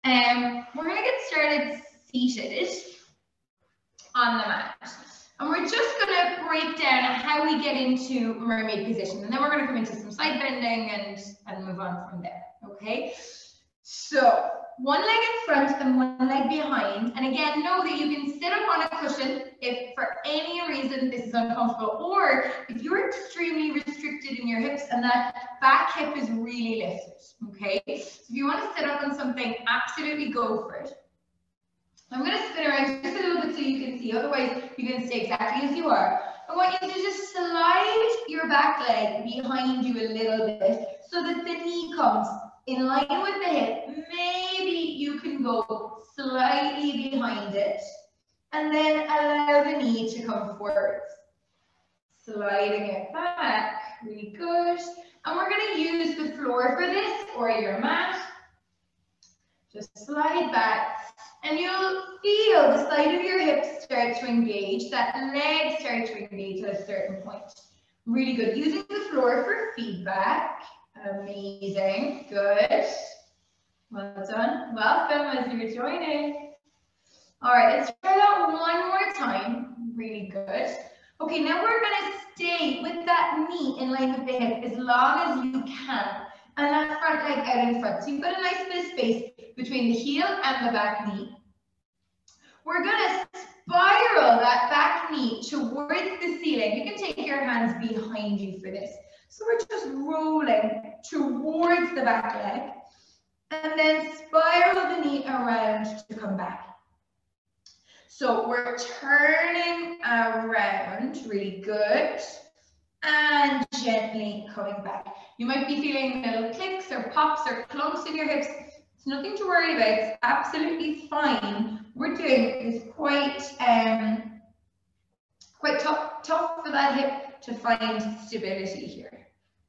We're going to get started seated on the mat. And we're just going to break down how we get into mermaid position. And then we're going to come into some side bending and move on from there. Okay? So one leg in front and one leg behind. And again, know that you can sit up on a cushion if for any reason this is uncomfortable, or if you're extremely restricted in your hips and that back hip is really lifted. Okay, so if you want to sit up on something, absolutely go for it. I'm going to spin around just a little bit so you can see, otherwise you can stay exactly as you are. I want you to just slide your back leg behind you a little bit so that the knee comes in line with the hip. Maybe you can go slightly behind it and then allow the knee to come forwards. Sliding it back, really good. And we're going to use the floor for this or your mat. Just slide back and you'll feel the side of your hips start to engage, that leg start to engage at a certain point. Really good. Using the floor for feedback. Amazing. Good. Well done. Welcome as you're joining. All right, let's try that one more time. Really good. Okay, now we're going to stay with that knee in line with the hip as long as you can. And that front leg out in front. So you've got a nice bit of space between the heel and the back knee. We're going to spiral that back knee towards the ceiling. You can take your hands behind you for this. So we're just rolling towards the back leg. And then spiral the knee around to come back. So we're turning around, really good, and gently coming back. You might be feeling little clicks or pops or clumps in your hips. It's nothing to worry about, it's absolutely fine. We're doing is quite tough for that hip to find stability here.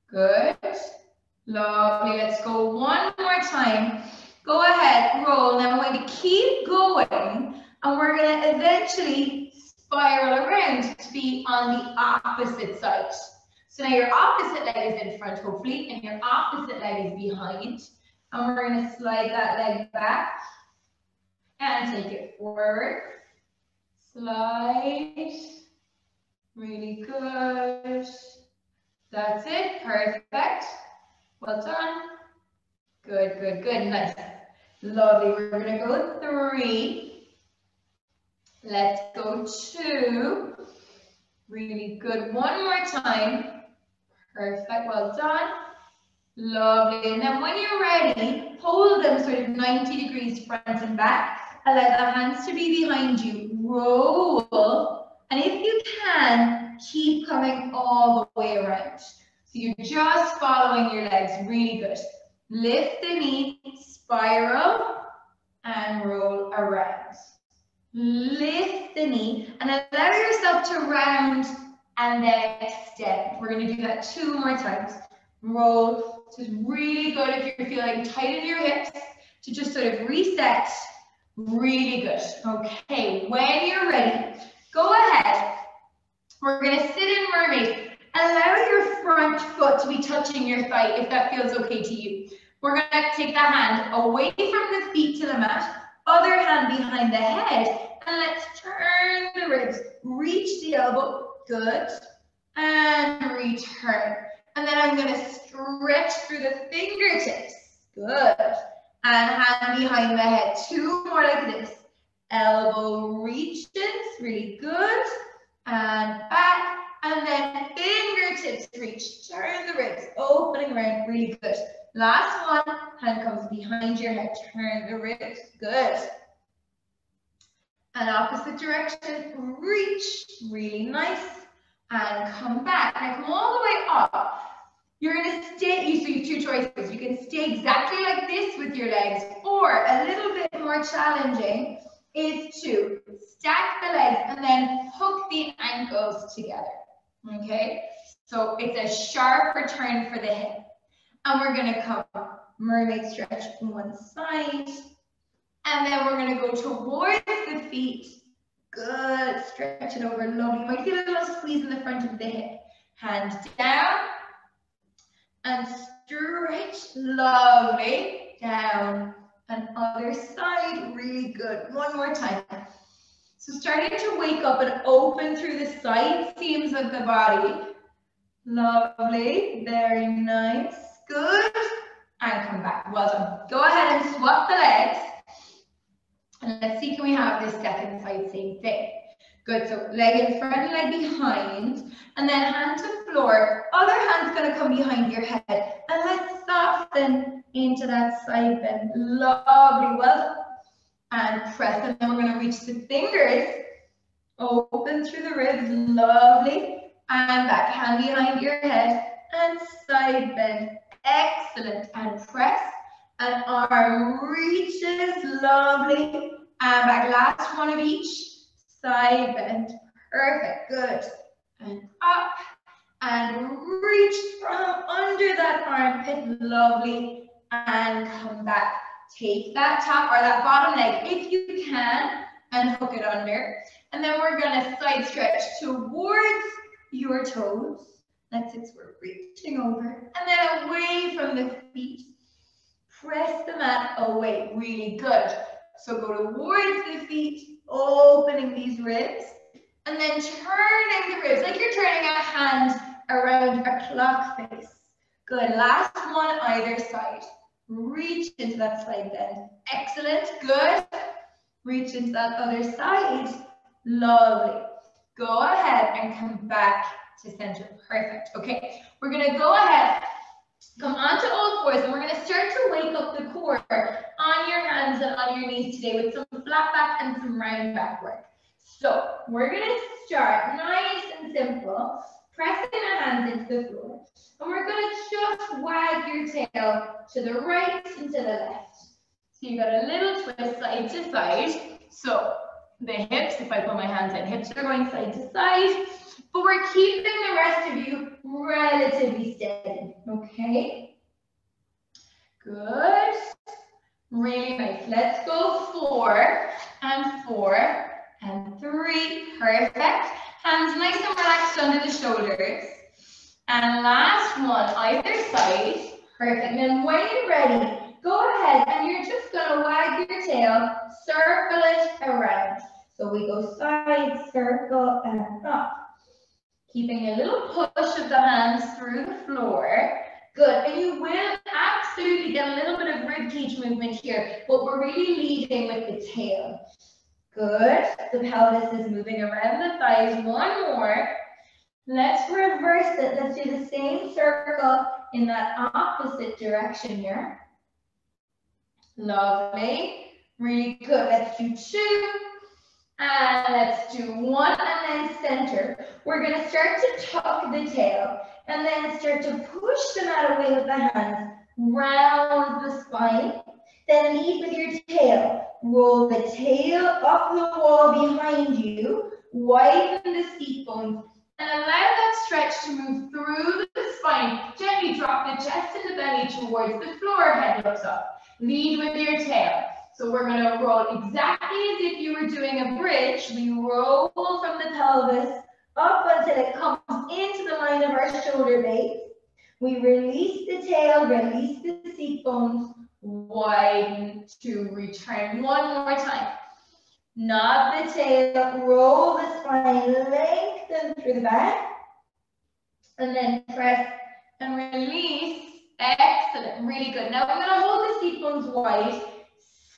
Good, lovely, let's go one more time. Go ahead, roll. Now we're going to keep going. And we're going to eventually spiral around to be on the opposite side. So now your opposite leg is in front, hopefully, and your opposite leg is behind. And we're going to slide that leg back and take it forward. Slide. Really good. That's it. Perfect. Well done. Good, good, good. Nice. Lovely. We're going to go 3. Let's go 2. Really good. One more time. Perfect. Well done. Lovely. And then when you're ready, hold them sort of 90 degrees front and back. Allow the hands to be behind you. Roll. And if you can, keep coming all the way around. So you're just following your legs. Really good. Lift the knee, spiral, and roll around. Lift the knee and allow yourself to round and then extend. We're going to do that 2 more times. Roll. So it's really good if you're feeling tight in your hips to just sort of reset. Really good. Okay, when you're ready, go ahead. We're going to sit in mermaid. Allow your front foot to be touching your thigh if that feels okay to you. We're going to take the hand away from the feet to the mat. Other hand behind the head, and let's turn the ribs. Reach the elbow, good, and return. And then I'm going to stretch through the fingertips, good, and hand behind the head. 2 more like this. Elbow reaches, really good, and back, and then fingertips reach. Turn the ribs, opening around, really good. Last one, hand comes behind your head, turn the ribs, good. And opposite direction, reach, really nice, and come back. Now come all the way up. You're going to stay, so you have 2 choices. You can stay exactly like this with your legs, or a little bit more challenging is to stack the legs and then hook the ankles together, okay? So it's a sharp return for the hip. And we're going to come mermaid stretch from one side. And then we're going to go towards the feet. Good. Stretch it over. Lovely. You might feel a little squeeze in the front of the hip. Hand down. And stretch. Lovely. Down. and other side. Really good. One more time. So starting to wake up and open through the side seams of the body. Lovely, very nice, good. And come back, well done. Go ahead and swap the legs. And let's see, can we have this second side, same thing. Good, so leg in front, leg behind, and then hand to floor. Other hand's gonna come behind your head. And let's soften into that side bend. Lovely, well done. And press, and then we're gonna reach the fingers. Open through the ribs, lovely. And back, hand behind your head, and side bend. Excellent, and press. And arm reaches, lovely. And back, last one of each. Side bend, perfect, good. And up, and reach from under that armpit, lovely. And come back. Take that top or that bottom leg, if you can, and hook it under. And then we're gonna side stretch towards your toes. That's it, we're reaching over. And then away from the feet. Press the mat away, really good. So go towards the feet, opening these ribs, and then turning the ribs, like you're turning a hand around a clock face. Good, last one either side. Reach into that side bend. Excellent, good. Reach into that other side. Lovely. Go ahead and come back to center. Perfect. Okay, we're gonna go ahead, come onto all fours, and we're gonna start to wake up the core on your hands and on your knees today with some flat back and some round back work. So we're gonna start nice and simple, pressing our hands into the floor. And we're gonna just wag your tail to the right and to the left. So you got a little twist side to side. So the hips, if I put my hands in, hips are going side to side, but we're keeping the rest of you relatively steady, okay? Good, really nice. Let's go 4 and 4 and 3, perfect. Hands nice and relaxed under the shoulders. And last one, either side, perfect. And then when you're ready, go ahead and you're just gonna wag your tail, circle it around. So we go side, circle, and up. Keeping a little push of the hands through the floor. Good, and you will absolutely get a little bit of rib cage movement here, but we're really leading with the tail. Good, the pelvis is moving around the thighs. One more. Let's reverse it. Let's do the same circle in that opposite direction here. Lovely, really good. Let's do 2. And let's do 1 and then center. We're gonna start to tuck the tail and then start to push the mat away with the hands, round the spine. Then lead with your tail. Roll the tail up the wall behind you, widen the seat bones, and allow that stretch to move through the spine. Gently drop the chest and the belly towards the floor, head looks up. Lead with your tail. So we're going to roll exactly as if you were doing a bridge. We roll from the pelvis up until it comes into the line of our shoulder base. We release the tail, release the seat bones, widen to return. One more time. Nod the tail, roll the spine, lengthen through the back, and then press and release. Excellent, really good. Now we're going to hold the seat bones wide.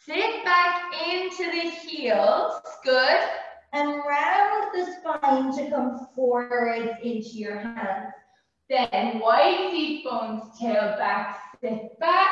Sit back into the heels, good, and round the spine to come forwards into your hands. Then wide seat bones, tail back, sit back,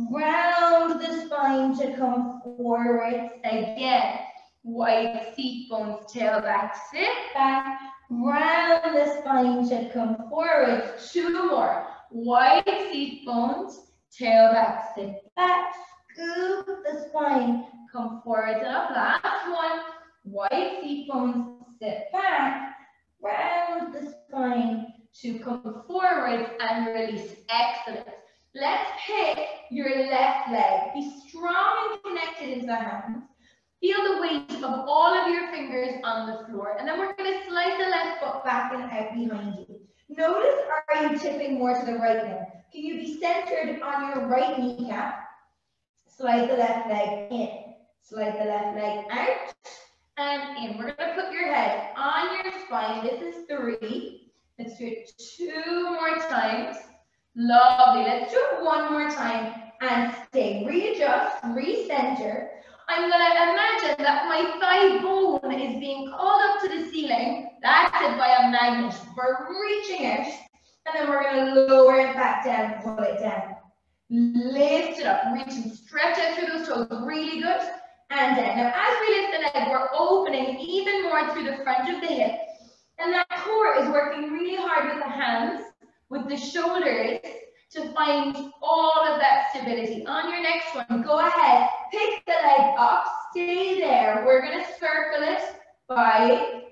round the spine to come forwards again. Wide seat bones, tail back, sit back, round the spine to come forwards. 2 more. Wide seat bones, tail back, sit back. Scoop the spine, come forward and up. Last one, wide seat bones, sit back, round the spine to come forward and release. Excellent. Let's pick your left leg. Be strong and connected into the hands. Feel the weight of all of your fingers on the floor. And then we're going to slide the left foot back and out behind you. Notice, are you tipping more to the right now? Can you be centered on your right kneecap? Slide the left leg in. Slide the left leg out and in. We're going to put your head on your spine. This is 3. Let's do it 2 more times. Lovely. Let's do it 1 more time and stay. Readjust, recenter. I'm going to imagine that my thigh bone is being called up to the ceiling. That's it, by a magnet. We're reaching out, and then we're going to lower it back down, pull it down. Lift it up, reach and stretch out through those toes, really good. And down. Now, as we lift the leg, we're opening even more through the front of the hip. And that core is working really hard with the hands, with the shoulders, to find all of that stability. On your next one, go ahead, pick the leg up, stay there. We're going to circle it, 5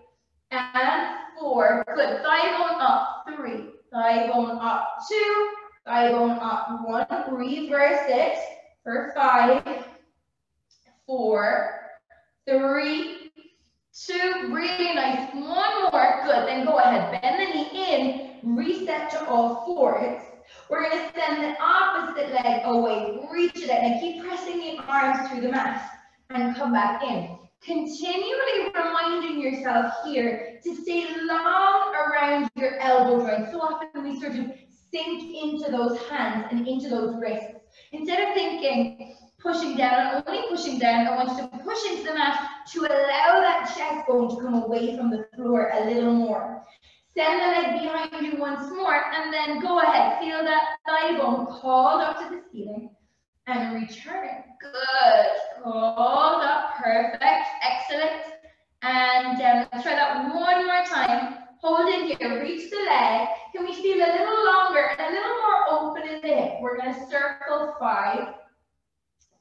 and 4. Good. Thigh bone up, 3. Thigh bone up, 2. Thigh bone up, 1. Reverse it for 5, 4, 3, 2. Really nice. 1 more. Good. Then go ahead. Bend the knee in. Reset to all fours. We're going to send the opposite leg away. Reach it out. And keep pressing the arms through the mat. And come back in. Continually reminding yourself here to stay long around your elbow joint. So often we sort of sink into those hands and into those wrists. Instead of thinking, pushing down and only pushing down, I want you to push into the mat to allow that chest bone to come away from the floor a little more. Send the leg behind you once more, and then go ahead. Feel that thigh bone called up to the ceiling and return. Good. Called up. Perfect. Excellent. And let's try that 1 more time. Hold in here. Reach the leg. Can we feel a little longer and a little more open in the hip? We're going to circle 5,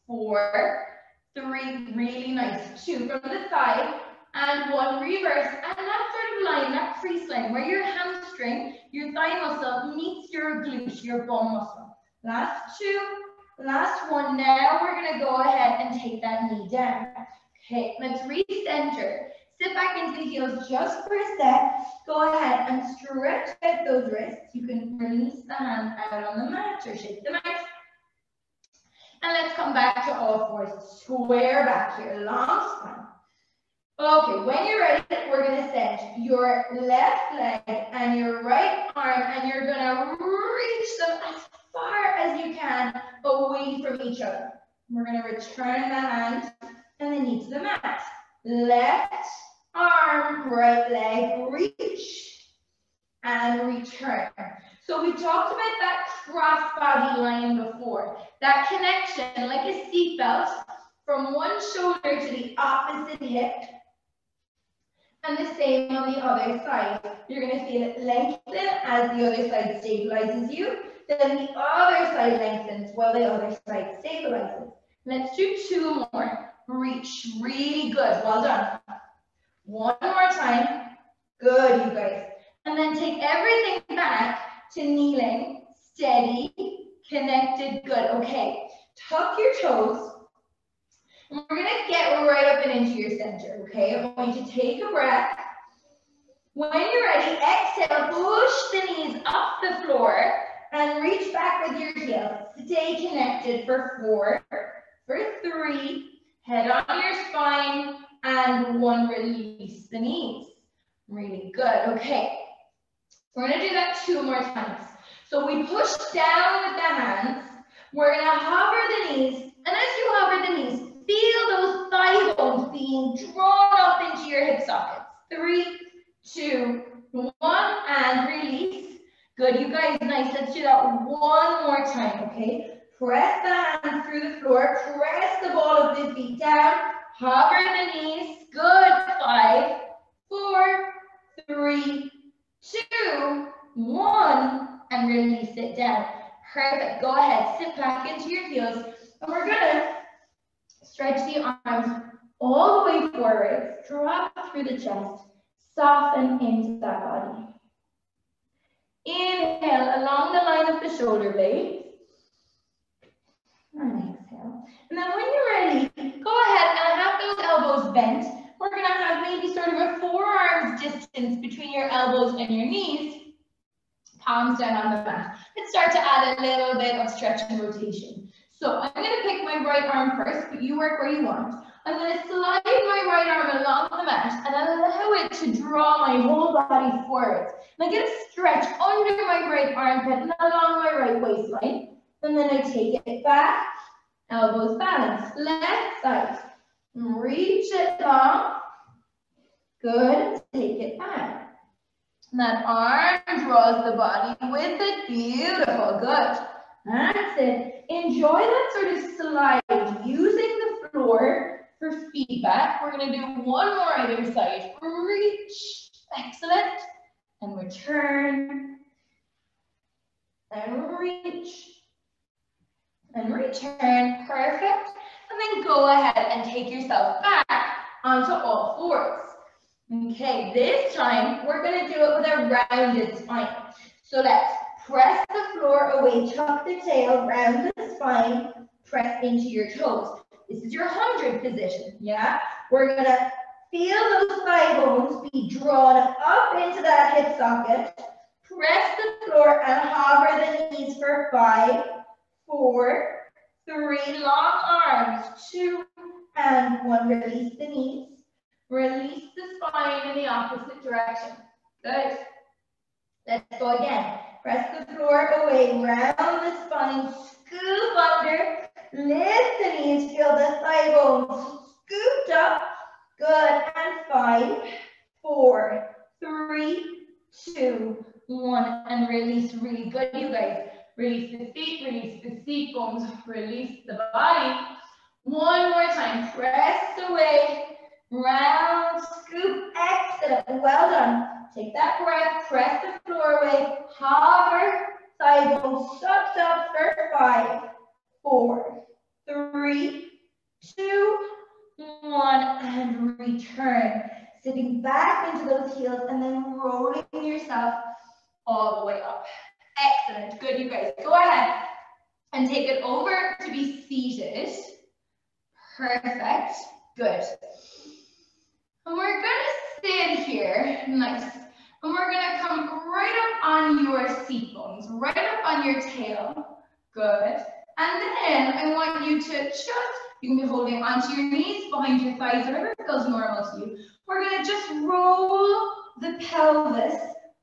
4, 3. Really nice. 2 from the side. And 1 reverse, and that sort of line, that crease line, where your hamstring, your thigh muscle meets your glute, your bum muscle. Last 2, last 1. Now we're going to go ahead and take that knee down. Okay, let's recenter. Sit back into the heels just for a sec. Go ahead and stretch out those wrists. You can release the hand out on the mat or shake the mat. And let's come back to all fours. Square back here, long spine. Okay, when you're ready, we're going to send your left leg and your right arm, and you're going to reach them as far as you can away from each other. We're going to return the hand and the knee to the mat. Left arm, right leg, reach and return. So we talked about that cross body line before, that connection like a seatbelt from one shoulder to the opposite hip. And the same on the other side. You're going to feel it lengthen as the other side stabilizes you. Then the other side lengthens while the other side stabilizes. Let's do 2 more. Reach. Really good. Well done. 1 more time. Good, you guys. And then take everything back to kneeling. Steady. Connected. Good. Okay. Tuck your toes. And we're going to get right up and into your center, okay? I want you to take a breath. When you're ready, exhale, push the knees off the floor and reach back with your heels. Stay connected for 4, for 3, head on your spine, and 1, release the knees. Really good, okay. We're going to do that 2 more times. So we push down with the hands. We're going to hover the knees, and as you hover the knees, feel those thigh bones being drawn up into your hip sockets. 3, 2, 1, and release. Good, you guys, nice. Let's do that 1 more time, okay? Press the hands through the floor. Press the ball of the feet down. Hover the knees. Good. 5, 4, 3, 2, 1, and release it down. Perfect. Go ahead. Sit back into your heels, and we're gonna stretch the arms all the way forward, drop through the chest, soften into that body. Inhale along the line of the shoulder blades. And exhale. And then when you're ready, go ahead and have those elbows bent. We're going to have maybe sort of a forearms distance between your elbows and your knees. Palms down on the mat. Let's start to add a little bit of stretch and rotation. So I'm going to pick my right arm first, but you work where you want. I'm going to slide my right arm along the mat and allow it to draw my whole body forward. And I get a stretch under my right armpit and along my right waistline. And then I take it back, elbows balanced, left side. Reach it long. Good, take it back. And that arm draws the body with it. Beautiful, good. That's it. Enjoy that sort of slide using the floor for feedback. We're going to do one more either side. Reach, excellent, and return, and reach, and return, perfect. And then go ahead and take yourself back onto all fours. Okay, this time we're going to do it with a rounded spine. So let's press the floor away, tuck the tail, round the spine, press into your toes. This is your 100 position, yeah? We're going to feel those thigh bones be drawn up into that hip socket. Press the floor and hover the knees for 5, 4, 3, long arms, 2, and 1. Release the knees. Release the spine in the opposite direction. Good. Let's go again. Press the floor away, round the spine, scoop under, lift the knees, feel the thigh bones scooped up. Good, and 5, 4, 3, 2, 1, and release. Really good, you guys. Release the feet, release the seat bones, release the body. One more time, press away, round, scoop, excellent, well done. Take that breath, press the floor away, hover, thigh bones sucked up for 5, 4, 3, 2, 1, and return. Sitting back into those heels and then rolling yourself all the way up. Excellent, good, you guys. Go ahead and take it over to be seated. Perfect, good. And we're gonna sit here, nice. And we're gonna come right up on your seat bones, right up on your tail. Good. And then I want you to just, you can be holding onto your knees, behind your thighs, whatever feels normal to you. We're gonna just roll the pelvis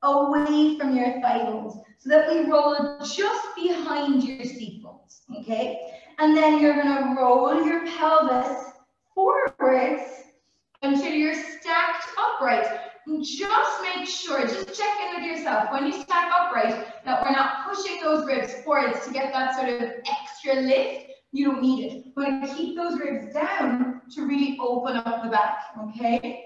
away from your thigh bones so that we roll just behind your seat bones, okay? And then you're gonna roll your pelvis forwards until you're stacked upright. And just make sure, just check in with yourself when you stack upright that we're not pushing those ribs forwards to get that sort of extra lift. You don't need it. We're going to keep those ribs down to really open up the back, okay?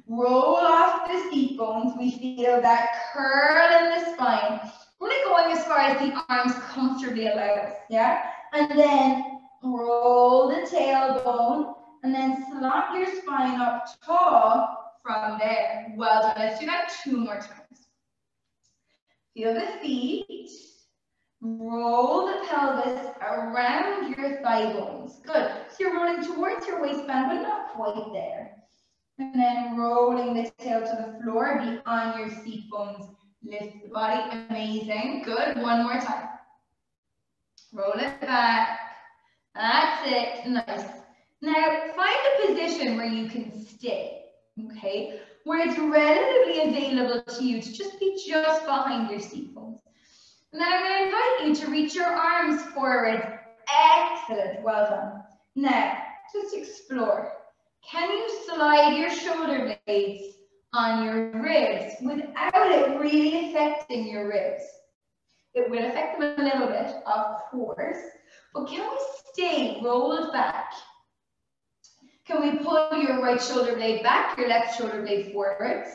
Roll off the seat bones. We feel that curl in the spine. We're really going as far as the arms comfortably allow us, yeah? And then roll the tailbone and then slot your spine up tall from there. Well done. Let's do that 2 more times. Feel the feet. Roll the pelvis around your thigh bones. Good. So you're rolling towards your waistband, but not quite there. And then rolling the tail to the floor, be on your seat bones. Lift the body. Amazing. Good. 1 more time. Roll it back. That's it. Nice. Now, find a position where you can stay, okay? Where it's relatively available to you to just be just behind your seat bones. And then I'm going to invite you to reach your arms forward. Excellent, well done. Now, just explore. Can you slide your shoulder blades on your ribs without it really affecting your ribs? It will affect them a little bit, of course, but can we stay rolled back? Can we pull your right shoulder blade back, your left shoulder blade forwards,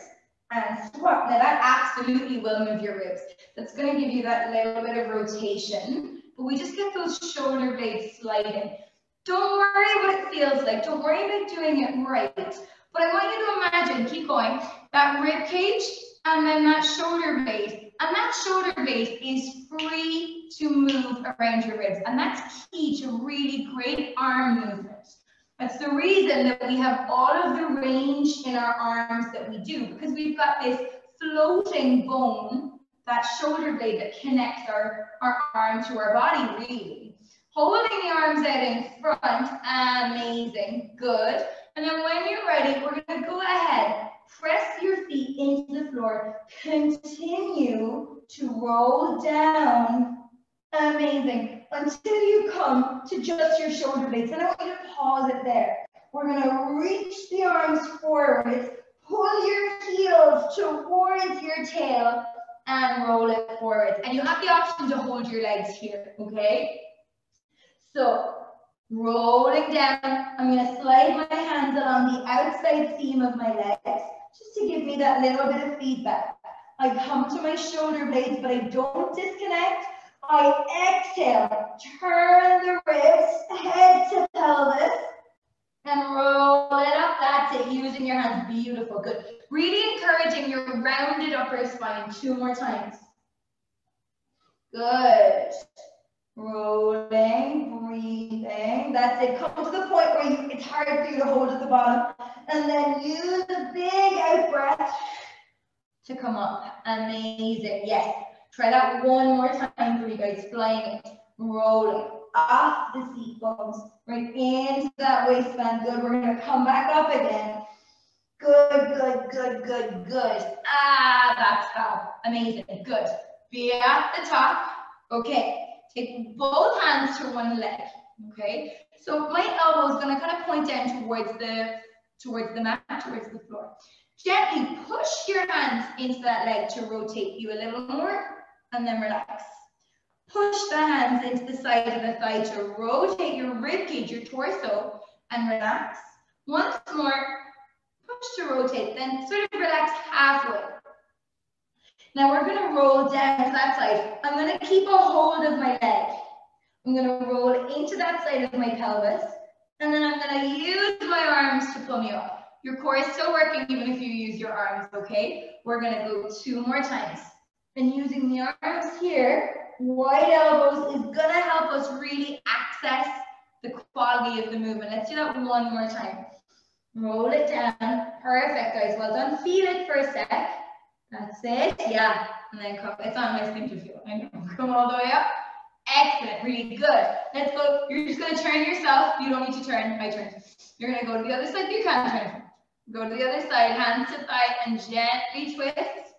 and squat? Now that absolutely will move your ribs. That's going to give you that little bit of rotation, but we just get those shoulder blades sliding. Don't worry what it feels like. Don't worry about doing it right. But I want you to imagine, keep going, that rib cage and then that shoulder blade. And that shoulder blade is free to move around your ribs. And that's key to really great arm movement. That's the reason that we have all of the range in our arms that we do, because we've got this floating bone, that shoulder blade that connects our arm to our body, really. holding the arms out in front, amazing, good. And then when you're ready, we're gonna go ahead, press your feet into the floor, continue to roll down, amazing, until you come to just your shoulder blades. And I want you to pause it there. We're gonna reach the arms forward, pull your heels towards your tail, and roll it forward. And you have the option to hold your legs here, okay? So, rolling down, I'm going to slide my hands along the outside seam of my legs, just to give me that little bit of feedback. I come to my shoulder blades, but I don't disconnect. I exhale, turn the ribs, head to pelvis, and roll it up. That's it, using your hands, beautiful, good. Really encouraging your rounded upper spine, 2 more times. Good. Rolling, breathing, that's it. Come to the point where it's hard for you to hold at the bottom. And then use a big out breath to come up. Amazing, yes. Try that 1 more time for you guys, flying it, rolling off the seat bones, right into that waistband. Good, we're gonna come back up again. Good, good, good, good, good. Ah, that's fab, amazing, good. Be at the top, okay. Take both hands to one leg, okay? So my elbow is gonna kind of point down towards the mat, towards the floor. Gently push your hands into that leg to rotate you a little more, and then relax. Push the hands into the side of the thigh to rotate your rib cage, your torso, and relax. Once more, push to rotate, then sort of relax halfway. Now we're gonna roll down to that side. I'm gonna keep a hold of my leg. I'm gonna roll into that side of my pelvis, and then I'm gonna use my arms to pull me up. Your core is still working even if you use your arms, okay? We're gonna go 2 more times. And using the arms here, wide elbows is gonna help us really access the quality of the movement. Let's do that 1 more time. Roll it down. Perfect, guys. Well done. Feel it for a sec. That's it, yeah, and then come, it's not a nice thing to feel, I know. Come all the way up, excellent, really good. Let's go, you're just gonna turn yourself, you don't need to turn, I turn. You're gonna go to the other side, you can turn. Go to the other side, hands to thigh, and gently twist.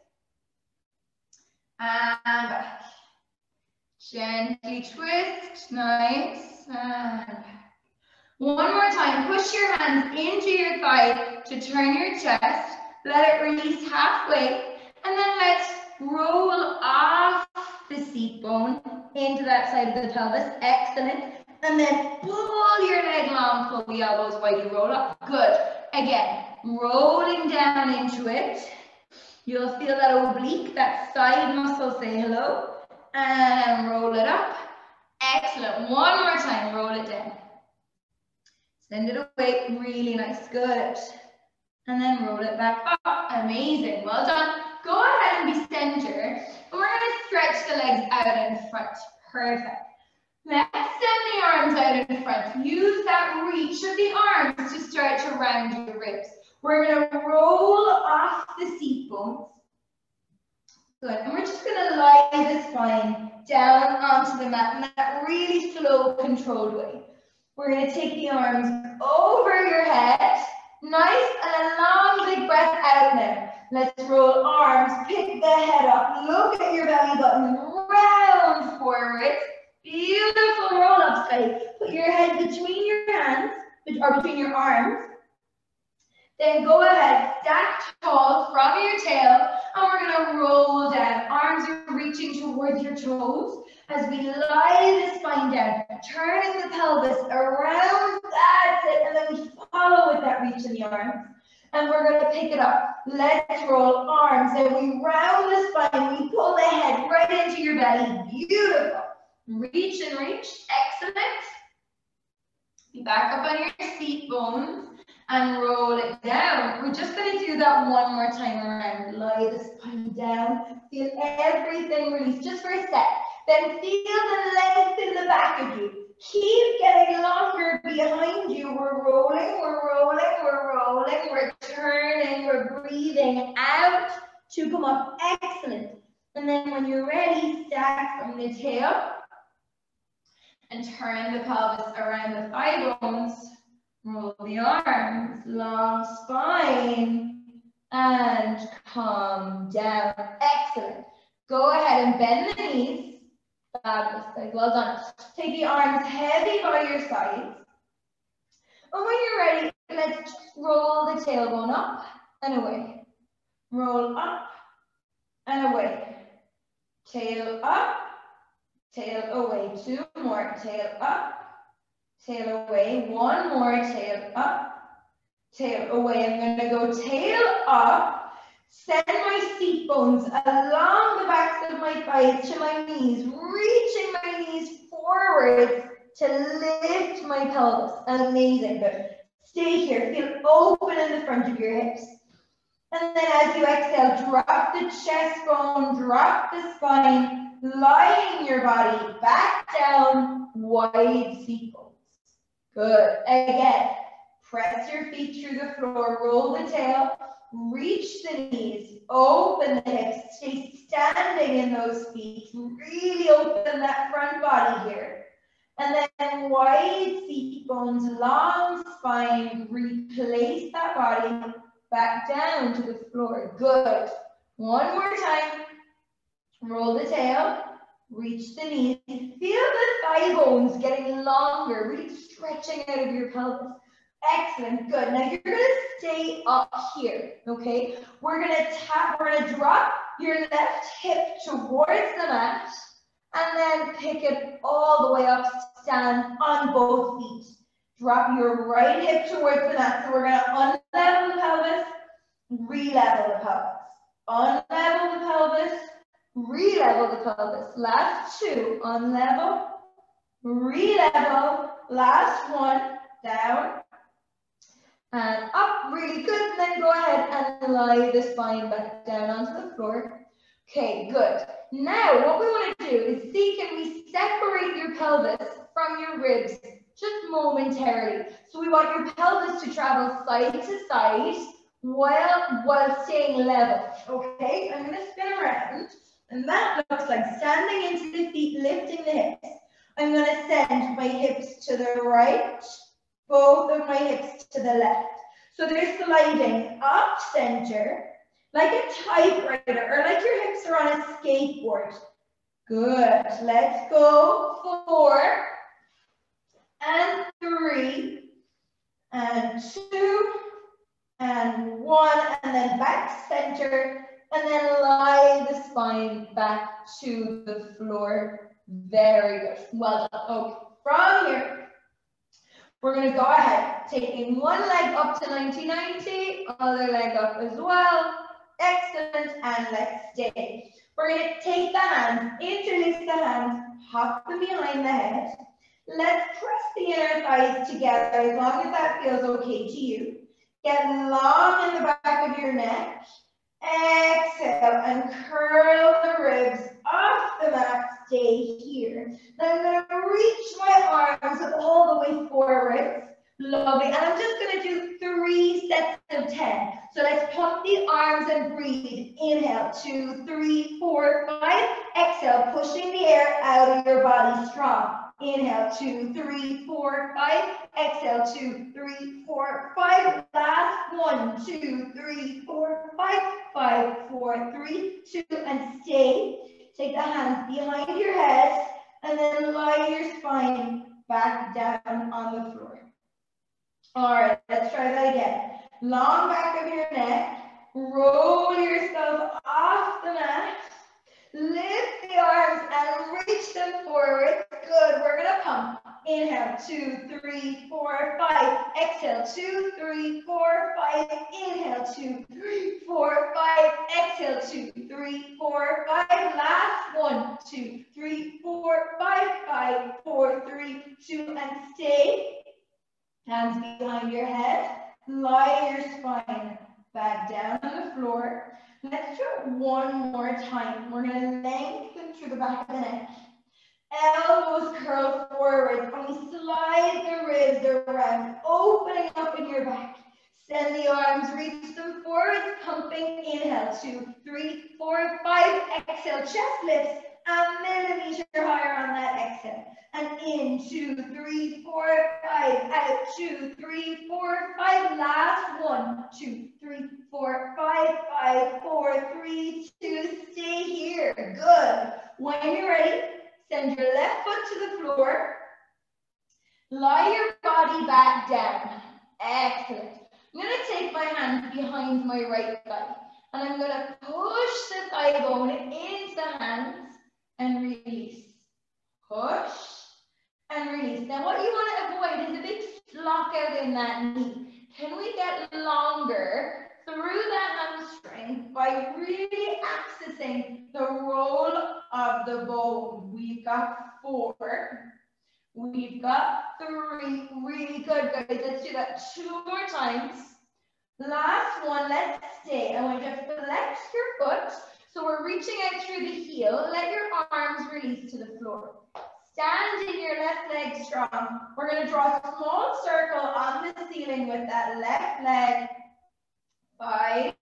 And back. Gently twist, nice, and back. 1 more time, push your hands into your thigh to turn your chest, let it release halfway. And then let's roll off the seat bone into that side of the pelvis. Excellent. And then pull your leg long, pull the elbows wide, you roll up. Good. Again, rolling down into it. You'll feel that oblique, that side muscle say hello. And roll it up. Excellent. 1 more time, roll it down. Send it away, really nice, good. And then roll it back up, amazing, well done. Go ahead and be center, and we're gonna stretch the legs out in front, perfect. Let's send the arms out in front. Use that reach of the arms to start to round your ribs. We're gonna roll off the seat bones. Good, and we're just gonna lie the spine down onto the mat in that really slow, controlled way. We're gonna take the arms over your head. Nice, and a long big breath out now. Let's roll arms, pick the head up, look at your belly button, round forward. Beautiful roll up side. Put your head between your hands, or between your arms. Then go ahead, stack tall from your tail, and we're gonna roll down. Arms are reaching towards your toes as we lie the spine down, turning the pelvis around, that's it, and then we follow with that reach in the arms. And we're gonna pick it up. Let's roll arms, and we round the spine, we pull the head right into your belly, beautiful. Reach and reach, excellent. Be back up on your seat bones. And roll it down. We're just going to do that 1 more time around. Lie the spine down. Feel everything release just for a sec. Then feel the length in the back of you. Keep getting longer behind you. We're rolling, we're rolling, we're rolling. We're turning, we're breathing out to come up. Excellent. And then when you're ready, stack from the tail. and turn the pelvis around the thigh bones. Roll the arms, long spine, and come down. Excellent. Go ahead and bend the knees. Fabulous, guys, well done. Take the arms heavy by your sides. And when you're ready, let's just roll the tailbone up and away. Roll up and away. Tail up, tail away. Two more. Tail up, tail away. One more. Tail up, tail away. I'm going to go tail up. Send my seat bones along the backs of my thighs to my knees, reaching my knees forward to lift my pelvis. Amazing. Good. Stay here. Feel open in the front of your hips. And then as you exhale, drop the chest bone, drop the spine, lying your body back down, wide seat bones. Good. Again, press your feet through the floor, roll the tail, reach the knees, open the hips, stay standing in those feet, really open that front body here. And then wide seat bones, long spine, replace that body back down to the floor. Good. One more time. Roll the tail, reach the knees. Feel the thigh bones getting longer, really stretching out of your pelvis. Excellent, good. Now you're gonna stay up here, okay? We're gonna drop your left hip towards the mat and then pick it all the way up, stand on both feet. Drop your right hip towards the mat. So we're gonna unlevel the pelvis, re-level the pelvis. Unlevel the pelvis, re-level the pelvis. Last two, unlevel, re-level. Last one, down, and up, really good. And then go ahead and lie the spine back down onto the floor. Okay, good. Now, what we want to do is see, can we separate your pelvis from your ribs just momentarily? So we want your pelvis to travel side to side while staying level. Okay, I'm going to spin around. And that looks like standing into the feet, lifting the hips. I'm going to send my hips to the right, both of my hips to the left. So they're sliding up center, like a typewriter, or like your hips are on a skateboard. Good. Let's go. 4 and 3 and 2 and 1, and then back center, and then lie the spine back to the floor. Very good. Well done. Okay. From here, we're going to go ahead, taking one leg up to 90-90, other leg up as well. Excellent, and let's stay. We're going to take the hands, interlace the hands, hop them behind the head. Let's press the inner thighs together as long as that feels okay to you. Get long in the back of your neck. Exhale and curl the ribs off the mat. Stay here. Then I'm going to reach my arms all the way forward. Lovely. And I'm just going to do 3 sets of 10. So let's pump the arms and breathe. Inhale, 2, 3, 4, 5. Exhale, pushing the air out of your body strong. Inhale, 2, 3, 4, 5. Exhale, 2, 3, 4, 5. Last 1, 2, 3, 4, 5. 5, 4, 3, 2, and stay. Take the hands behind your head and then lie your spine back down on the floor. All right, let's try that again. Long back of your neck. Roll yourself off the mat. Lift the arms and reach them forward. Good. We're going to pump. Inhale, 2, 3, 4, 5. Exhale, 2, 3, 4, 5. Inhale, 2, 3, 4, 5. Exhale, 2, 3, 4, 5. Last 1, 2, 3, 4, 5. 5, 4, 3, 2, and stay. Hands behind your head. Lie your spine back down on the floor. Let's do it one more time. We're going to lengthen through the back of the neck. Elbows curl forward, and we slide the ribs around, opening up in your back. Send the arms, reach them forward, pumping. Inhale, 2, 3, 4, 5. Exhale, chest lifts a millimeter higher on that exhale. And in, 4, 5. Last 1, 2, 3, 4, 5, 5, 4, 3, 2. Stay here. Good. When you're ready, send your left foot to the floor. Lie your body back down. Excellent. I'm going to take my hands behind my right thigh. And I'm going to push the thigh bone into the hands and release. Push and release. Now what you want to avoid is a big lockout in that knee. Can we get longer through that hamstring by really accessing the roll of the bone? We've got 4. We've got 3. Really good, guys. Let's do that 2 more times. Last one, let's stay. I want you to flex your foot. So we're reaching out through the heel. Let your arms release to the floor. Standing your left leg strong. We're going to draw a small circle on the ceiling with that left leg. 5,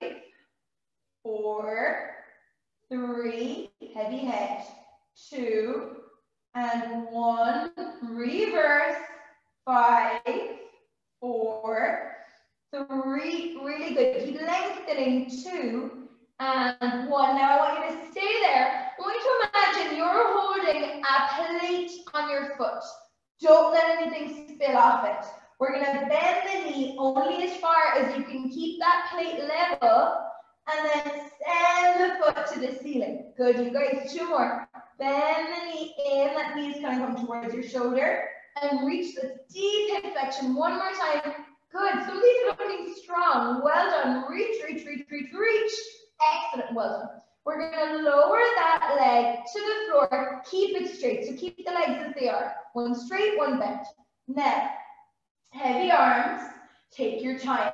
4, 3, heavy head, 2, and 1. Reverse. 5, 4, 3. Really good. Keep lengthening. 2 and 1. Now I want you to stay there. I want you to imagine you're holding a plate on your foot. Don't let anything spill off it. We're going to bend the knee only as far as you can keep that plate level, and then send the foot to the ceiling. Good, you guys. 2 more. Bend the knee in. That knee is going to come towards your shoulder, and reach this deep hip flexion. 1 more time. Good. Some of these are looking strong. Well done. Reach, reach, reach, reach, reach. Excellent. Well done. We're going to lower that leg to the floor. Keep it straight. So keep the legs as they are. 1 straight, 1 bent. Now, heavy arms. Take your time.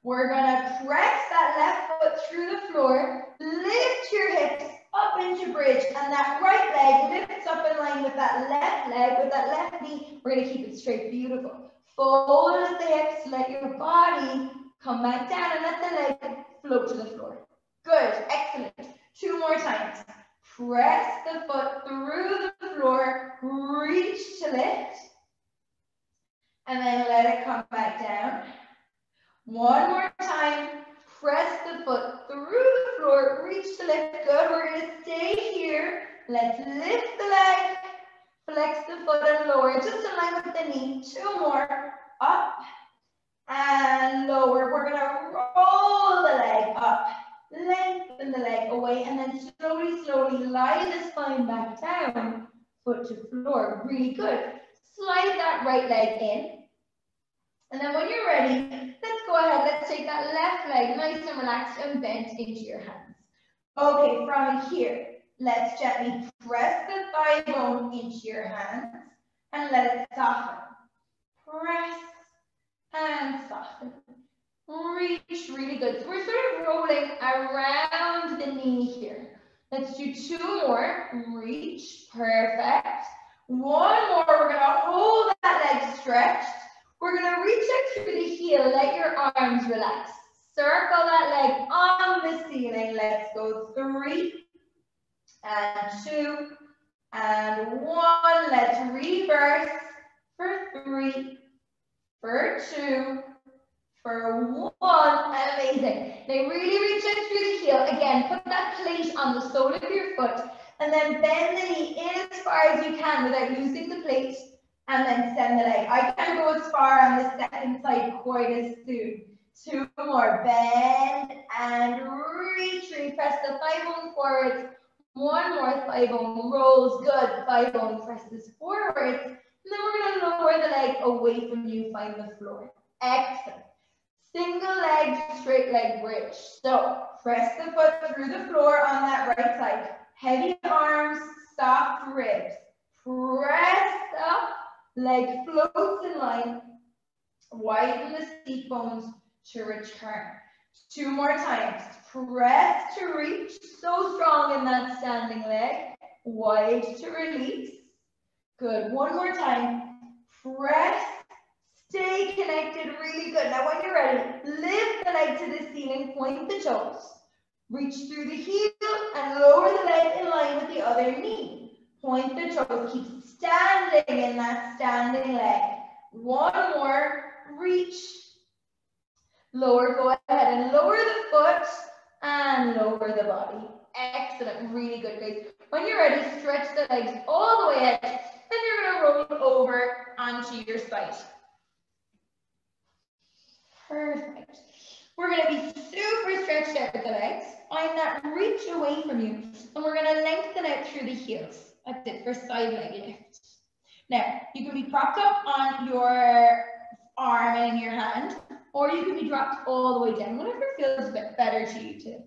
We're going to press that left foot through the floor. Lift your hips up into bridge. And that right leg lifts up in line with that left leg, with that left knee. We're going to keep it straight. Beautiful. Fold the hips. Let your body come back down and let the leg float to the floor. Good. Excellent. 2 more times. Press the foot through the floor. Reach to lift. And then let it come back down. 1 more time. Press the foot through the floor. Reach to lift. Good. We're going to stay here. Let's lift the leg. Flex the foot and lower. Just in line with the knee. 2 more. Up and lower. We're going to roll the leg up. Lengthen the leg away, and then slowly, slowly lie the spine back down. Foot to floor. Really good. Slide that right leg in. And then when you're ready, let's go ahead. Let's take that left leg nice and relaxed and bent into your hands. Okay, from here, let's gently press the thigh bone into your hands and let it soften. Press and soften. Reach, really good. So we're sort of rolling around the knee here. Let's do 2 more. Reach, perfect. 1 more, we're going to hold that leg stretched. We're going to reach out through the heel. Let your arms relax. Circle that leg on the ceiling. Let's go 3 and 2 and 1. Let's reverse for 3, for 2, for 1. Amazing. Now really reach out through the heel. Again, put that plate on the sole of your foot and then bend the knee in as far as you can without losing the plate, and then send the leg. I can't go as far on the second side quite as soon. 2 more. Bend and reach. Press the thigh bone forwards. 1 more. Thigh bone rolls. Good. Thigh bone presses forwards. And then we're going to lower the leg away from you. Find the floor. Excellent. Single leg, straight leg bridge. So press the foot through the floor on that right side. Heavy arms, soft ribs. Press up, leg floats in line. Widen the seat bones to return. 2 more times. Press to reach. So strong in that standing leg. Wide to release. Good. 1 more time. Press. Stay connected, really good. Now when you're ready, lift the leg to the ceiling, point the toes. Reach through the heel and lower the leg in line with the other knee. Point the toes, keep standing in that standing leg. 1 more, reach Lower, go ahead and lower the foot and lower the body. Excellent, really good, guys. When you're ready, stretch the legs all the way out, and you're gonna roll over onto your side. Perfect. We're gonna be super stretched out with the legs. Find that reach away from you, and we're gonna lengthen out through the heels. That's it for side leg lift. Now, you can be propped up on your arm and in your hand, or you can be dropped all the way down, whatever feels a bit better to you too.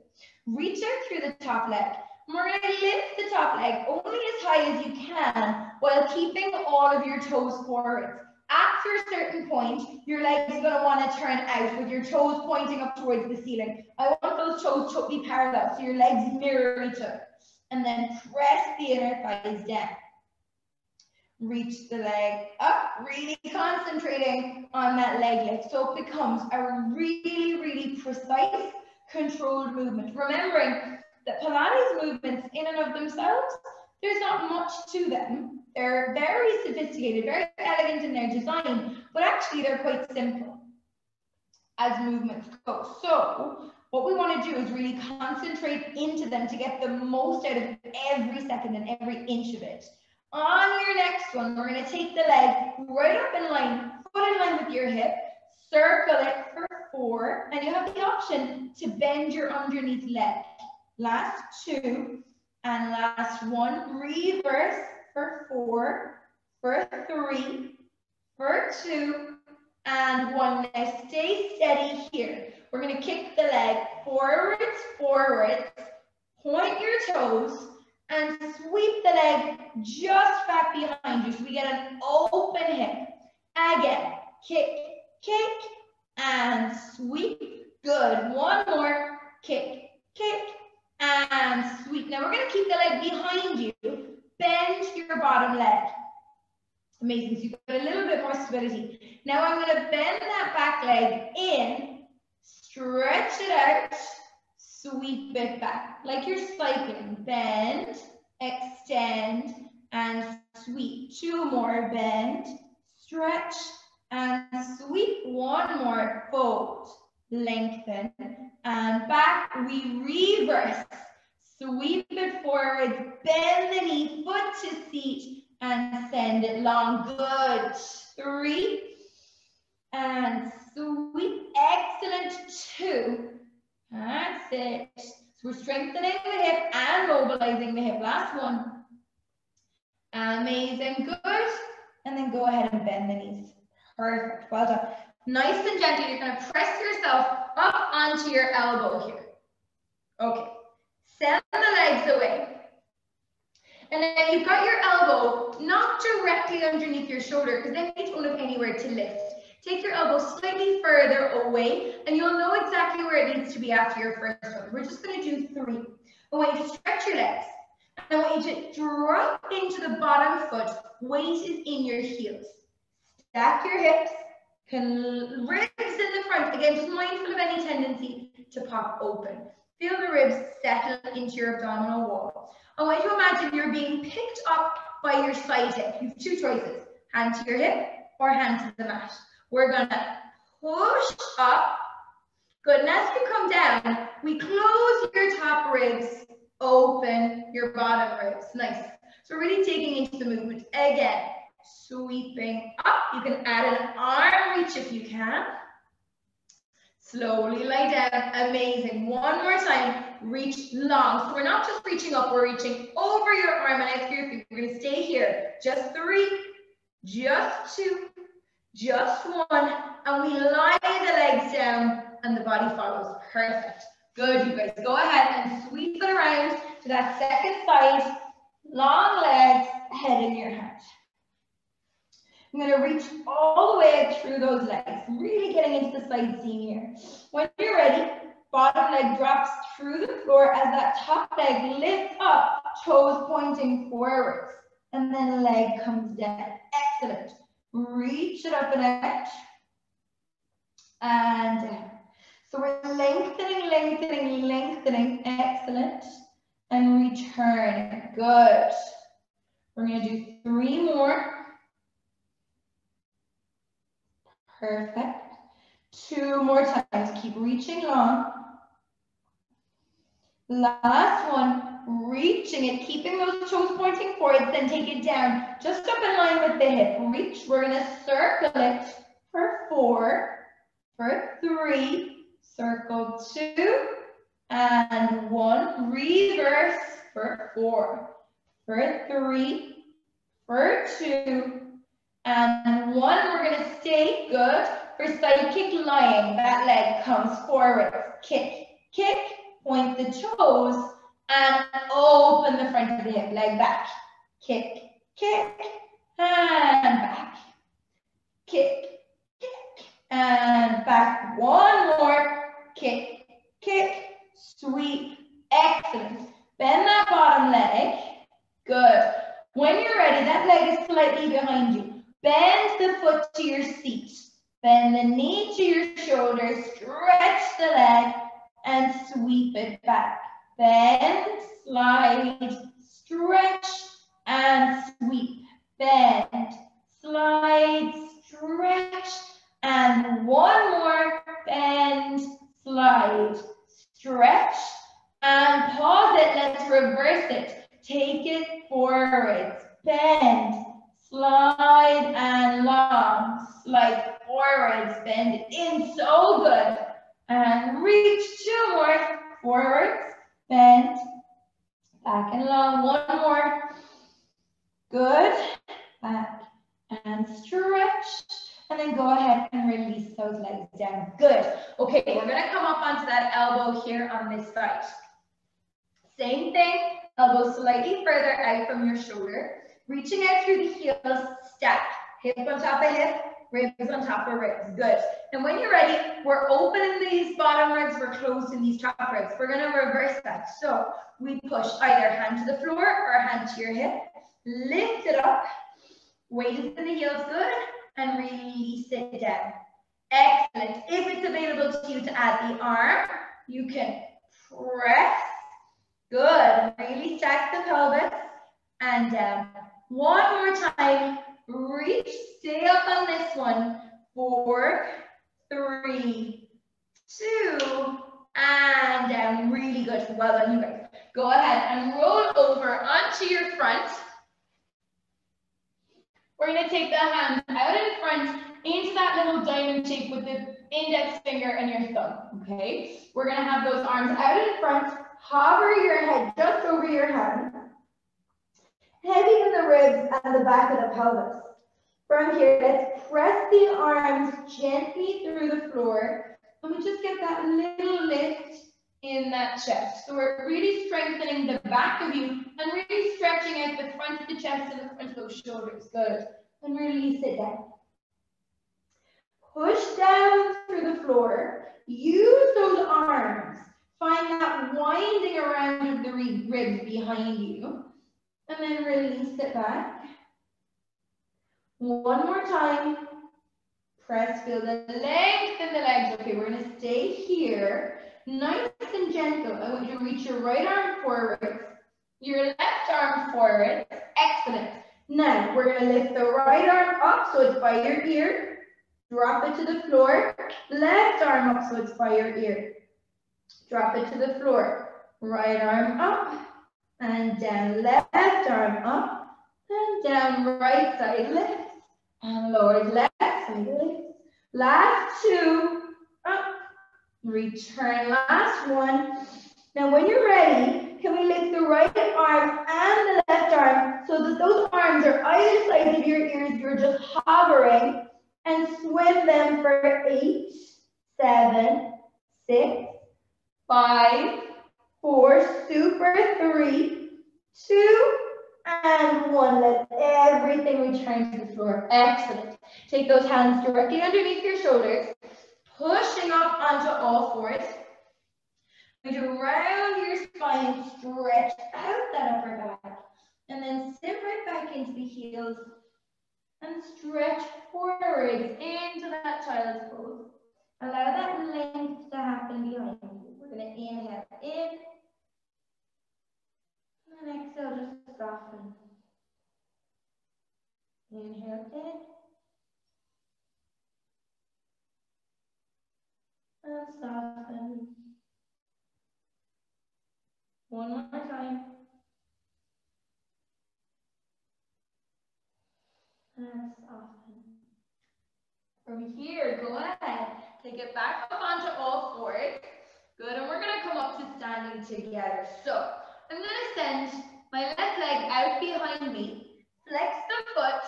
Reach out through the top leg. And we're going to lift the top leg only as high as you can while keeping all of your toes forward. After a certain point, your leg is going to want to turn out with your toes pointing up towards the ceiling. I want those toes to be parallel, so your legs mirror each other. And then press the inner thighs down. Reach the leg up, really concentrating on that leg lift. So it becomes a really, really precise, controlled movement. Remembering that Pilates movements in and of themselves, there's not much to them. They're very sophisticated, very elegant in their design, but actually they're quite simple as movements go. So what we want to do is really concentrate into them to get the most out of every second and every inch of it. On your next one, we're going to take the leg right up in line, foot in line with your hip, circle it for 4, and you have the option to bend your underneath leg. Last 2, and last 1, reverse for 4, for 3, for 2, and 1. Now stay steady here. We're going to kick the leg forwards, forwards, point your toes, and sweep the leg just back behind you so we get an open hip. Again, kick, kick, and sweep. Good. One more. Kick, kick, and sweep. Now we're going to keep the leg behind you. Bend your bottom leg. Amazing. So you've got a little bit more stability. Now I'm going to bend that back leg in, stretch it out, sweep it back like you're cycling. Bend, extend, and sweep. 2 more. Bend, stretch, and sweep. 1 more. Fold, lengthen, and back. We reverse. Sweep it forward. Bend the knee, foot to seat, and send it long. Good. 3, and sweep. Excellent. 2. That's it. So we're strengthening the hip and mobilizing the hip. Last 1. Amazing. Good. And then go ahead and bend the knees. Perfect. Well done. Nice and gentle. You're going to press yourself up onto your elbow here. Okay. Send the legs away. And then you've got your elbow not directly underneath your shoulder because then you don't have anywhere to lift. Take your elbow slightly further away and you'll know exactly where it needs to be after your first one. We're just going to do 3. I want you to stretch your legs. And I want you to drop into the bottom foot. Weight is in your heels. Stack your hips. Ribs in the front. Again, just mindful of any tendency to pop open. Feel the ribs settle into your abdominal wall. I want you to imagine you're being picked up by your side hip. You have 2 choices. Hand to your hip or hand to the mat. We're going to push up. Good. And as you come down, we close your top ribs, open your bottom ribs. Nice. So we're really taking into the movement. Again, sweeping up. You can add an arm reach if you can. Slowly lie down. Amazing. 1 more time. Reach long. So we're not just reaching up, we're reaching over your arm and out your feet. We're going to stay here. Just 3, just 2, just 1. And we lie the legs down and the body follows. Perfect. Good, you guys. Go ahead and sweep it around to that second side. Long legs, head in your hand. I'm going to reach all the way out through those legs, really getting into the side seam here. When you're ready, bottom leg drops through the floor as that top leg lifts up, toes pointing forwards, and then leg comes down. Excellent. Reach it up and out, and down. So we're lengthening, lengthening, lengthening. Excellent. And return. Good. We're going to do 3 more. Perfect. 2 more times. Keep reaching long. Last one, reaching it, keeping those toes pointing forward, then take it down, just up in line with the hip. Reach, we're gonna circle it for 4, for 3, circle 2, and 1, reverse for 4, for 3, for 2, and 1, we're gonna stay good. For side kick lying, that leg comes forward, kick, kick, point the toes, and open the front of the hip, leg back. Kick, kick, and back. Kick, kick, and back. One more. Kick, kick, sweep. Excellent. Bend that bottom leg. Good. When you're ready, that leg is slightly behind you. Bend the foot to your seat. Bend the knee to your shoulder. Stretch the leg and sweep it back. Bend, slide, stretch, and sweep. Bend, slide, stretch, and one more. Bend, slide, stretch, and pause it. Let's reverse it. Take it forwards. Bend, slide, and long. Slide forwards. Bend in. So good. And reach. 2 more. Forwards. Bend. Back and long. 1 more. Good. Back and stretch. And then go ahead and release those legs down. Good. Okay, we're going to come up onto that elbow here on this side. Same thing. Elbow slightly further out from your shoulder. Reaching out through the heels. Stack. Hip on top of hip. Ribs on top of ribs. Good. And when you're ready, we're opening these bottom ribs. We're closing these top ribs. We're going to reverse that. So we push either hand to the floor or hand to your hip. Lift it up. Weight is in the heels. Good. And release it down. Excellent. If it's available to you to add the arm, you can press. Good. Really stack the pelvis. And down. One more time. Reach. Stay up on this one. 4, 3, 2, and down. Really good. Well done, you guys. Go ahead and roll over onto your front. We're going to take the hands out in front into that little diamond shape with the index finger and your thumb, okay? We're going to have those arms out in front. Hover your head just over your hand. Heavy in the ribs and the back of the pelvis. From here, let's press the arms gently through the floor. And we just get that little lift in that chest. So we're really strengthening the back of you and really stretching out the front of the chest and the front of those shoulders. Good. And release it down. Push down through the floor. Use those arms. Find that winding around of the ribs behind you. And then release it back. One more time. Press, feel the length in the legs. Okay, we're going to stay here. Nice and gentle. I want you to reach your right arm forward, your left arm forward. Excellent. Now, we're going to lift the right arm up so it's by your ear. Drop it to the floor. Left arm up so it's by your ear. Drop it to the floor. Right arm up and down. Left arm up and down. Right side lift and lower. Left side lift. Last 2. Up. Return. Last 1. Now, when you're ready, can we lift the right arm and the left arm so that those arms are either side of your ears? You're just hovering. And swim them for 8, 7, 6, 5, 4, super, 3, 2, and 1. Let everything return to the floor. Excellent. Take those hands directly underneath your shoulders, pushing up onto all fours. Going to round your spine, stretch out that upper back, and then sit right back into the heels. And stretch forwards into that child's pose. Allow that length to happen behind you. We're going to inhale in. And exhale, just soften. Inhale in. And soften. One more time. And soften. From here, go ahead. Take it back up onto all fours. Good, and we're gonna come up to standing together. So, I'm gonna send my left leg out behind me. Flex the foot.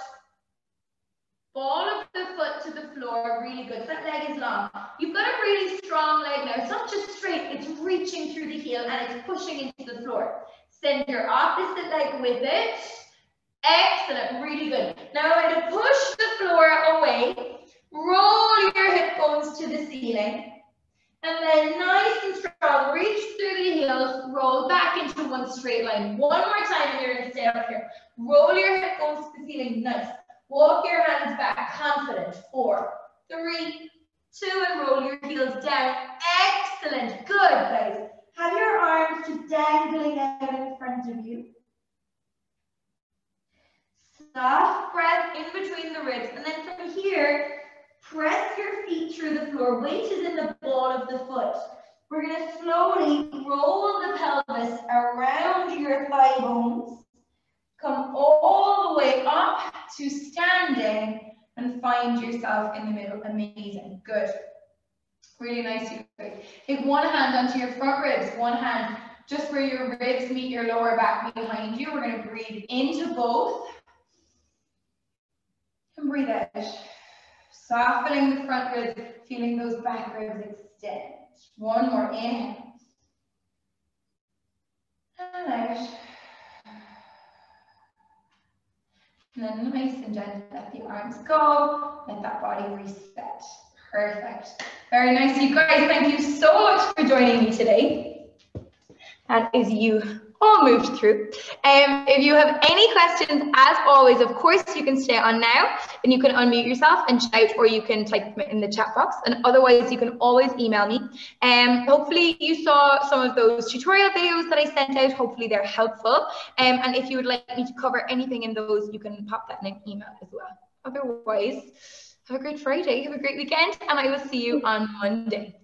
Ball of the foot to the floor, really good. That leg is long. You've got a really strong leg now. It's not just straight, it's reaching through the heel and it's pushing into the floor. Send your opposite leg with it. Excellent, really good. Now I'm going to push the floor away. Roll your hip bones to the ceiling. And then nice and strong, reach through the heels, roll back into one straight line. One more time and you're going to stay up here. Roll your hip bones to the ceiling, nice. Walk your hands back, confident. 4, 3, 2, and roll your heels down. Excellent, good guys. Have your arms just dangling out in front of you. Soft breath in between the ribs. And then from here, press your feet through the floor. Weight is in the ball of the foot. We're going to slowly roll the pelvis around your thigh bones. Come all the way up to standing and find yourself in the middle. Amazing. Good. Really nice. Take one hand onto your front ribs, one hand just where your ribs meet your lower back behind you. We're going to breathe into both. And breathe out. Softening the front ribs, feeling those back ribs extend. One more. Inhale. And out. And then nice and gentle, let the arms go, let that body reset. Perfect. Very nice, you guys. Thank you so much for joining me today. And as you all moved through, if you have any questions, as always, of course, you can stay on now and you can unmute yourself and shout, or you can type them in the chat box. And otherwise, you can always email me. Hopefully you saw some of those tutorial videos that I sent out. Hopefully they're helpful. And if you would like me to cover anything in those, you can pop that in an email as well. Otherwise, have a great Friday, have a great weekend, and I will see you on Monday.